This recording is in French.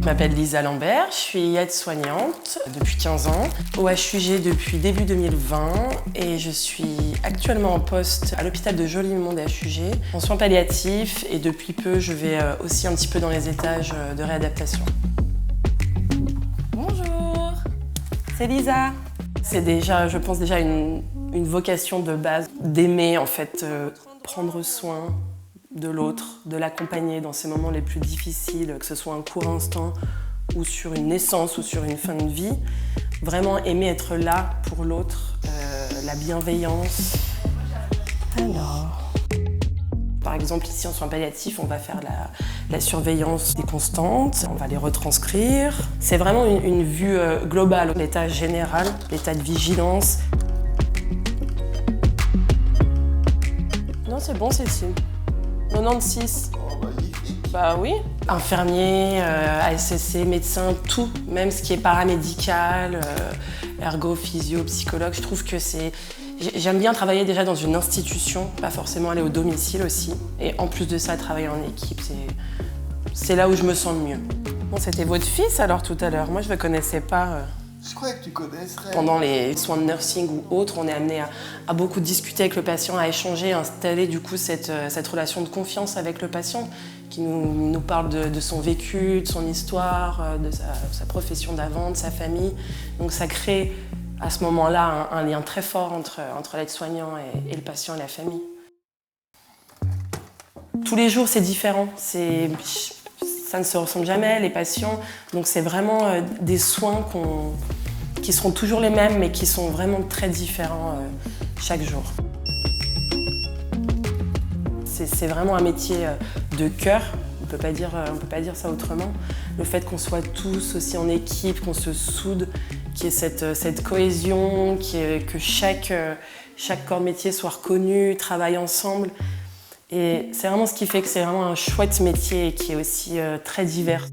Je m'appelle Lisa Lambert, je suis aide-soignante depuis 15 ans, au HUG depuis début 2020 et je suis actuellement en poste à l'hôpital de Joly-le-Monde HUG en soins palliatifs et depuis peu je vais aussi un petit peu dans les étages de réadaptation. Bonjour, c'est Lisa. C'est déjà, je pense déjà une vocation de base d'aimer en fait prendre soin de l'autre, de l'accompagner dans ces moments les plus difficiles, que ce soit un court instant ou sur une naissance ou sur une fin de vie. Vraiment aimer être là pour l'autre, la bienveillance. Alors, par exemple ici en soins palliatifs, on va faire la surveillance des constantes, on va les retranscrire. C'est vraiment une vue globale, l'état général, l'état de vigilance. Non, c'est bon Cécile. 96. Oh, magnifique. Bah oui. Infirmier, ASSC, médecin, tout, même ce qui est paramédical, ergo, physio, psychologue, je trouve que c'est... J'aime bien travailler déjà dans une institution, pas forcément aller au domicile aussi. Et en plus de ça, travailler en équipe, c'est là où je me sens le mieux. Bon, c'était votre fils alors tout à l'heure, moi je ne le connaissais pas. Je croyais que tu connaisserais. Pendant les soins de nursing ou autres, on est amené à beaucoup discuter avec le patient, à échanger, à installer du coup cette relation de confiance avec le patient qui nous parle de son vécu, de son histoire, de sa profession d'avant, de sa famille. Donc ça crée à ce moment-là un lien très fort entre l'aide-soignant et le patient et la famille. Tous les jours, c'est différent. Ça ne se ressemble jamais, les patients. Donc c'est vraiment des soins qui seront toujours les mêmes, mais qui sont vraiment très différents chaque jour. C'est vraiment un métier de cœur, on peut pas dire ça autrement. Le fait qu'on soit tous aussi en équipe, qu'on se soude, qu'il y ait cette cohésion, que chaque corps de métier soit reconnu, travaille ensemble. Et c'est vraiment ce qui fait que c'est vraiment un chouette métier qui est aussi très divers.